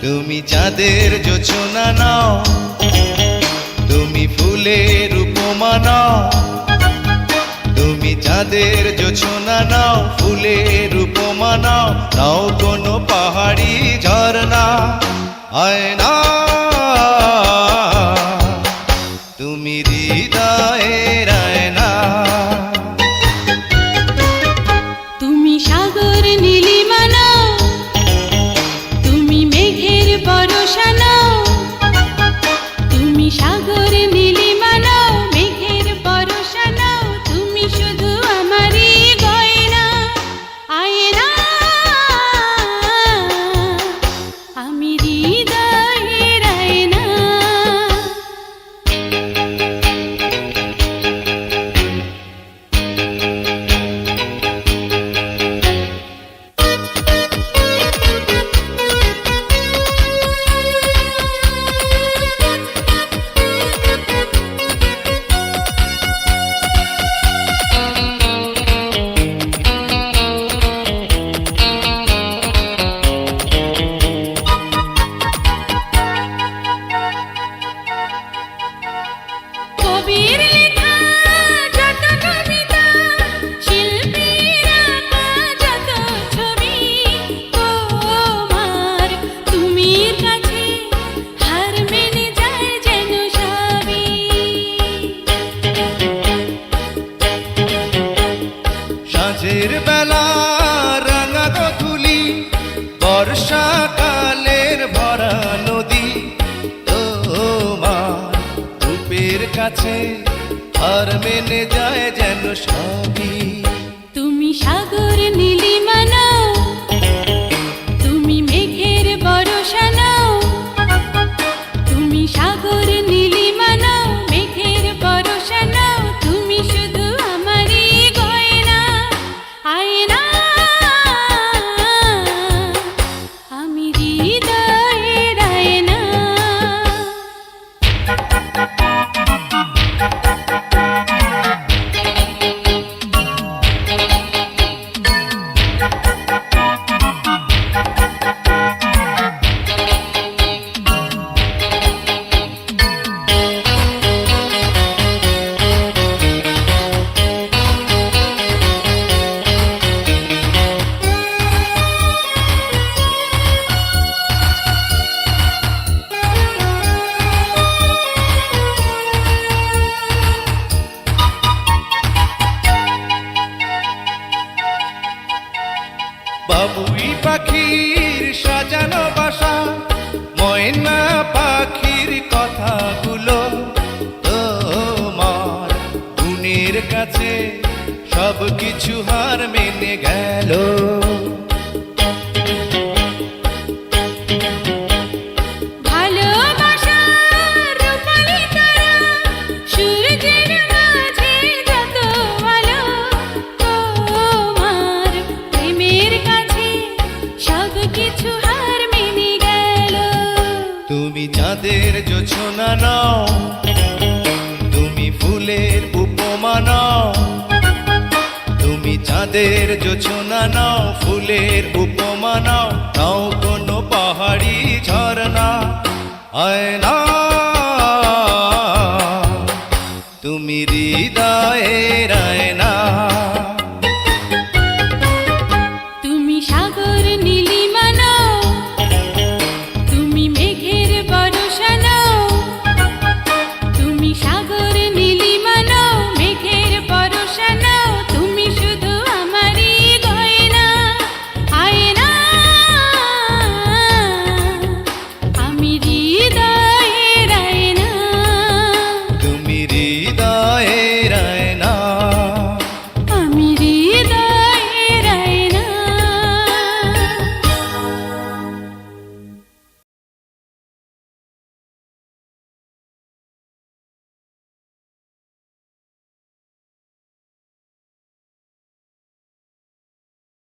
তুমি চাঁদের জোছনা নাও, তুমি ফুলের উপমা নাও। তুমি চাঁদের জোছনা নাও, ফুলের উপমা নাও, নাও কোনো পাহাড়ি ঝরনা। আয়না তুমি হৃদয়ের আয়না। তুমি সাগর নীলিমা নাও, তুমি মেঘের বরষা নাও। তুমি সাগর নীলিমা নাও, মেঘের বরষা নাও, তুমি শুধু আমারই গয়না। আয়না আমি হৃদয়ের আয়না। কবির লেখা যত কবিতা, শিল্পীর আঁকা যত ছবি, তোমার তুমির কাছে হার মেনে যায় যেন সবই। সাঁঝের বেলা রাঙা গোধূলি, বর্ষাকালের ভরা নদী, তোমার রূপের কাছে হার মেনে যায় যেন সবই। তুমি সাগর নীলিমা নাও, তুমি মেঘের বরষা নাও। তুমি সাগর নীলিমা নাও, মেঘের বরষা নাও, তুমি শুধু আমারই গয়না। আয়না আমি হৃদয়ের আয়না। বাবুই পাখির সাজানো বাসা, ময়না পাখির কথাগুলো, তোমার গুণের কাছে সব কিছু হার মেনে গেল। ভালোবাসার রূপালি তারা, সূর্যের মাঝে যত আলো, তোমার প্রেমের কাছে সব কিছু হার মেনে গেল। তুমি চাঁদের জোছনা নাও, তুমি ফুলের উপমা নাও। তুমি চাঁদের জোছনা নাও, ফুলের উপমা নাও, নাও কোনো পাহাড়ি ঝরনা। আয়না তুমি হৃদয়ের আয়না।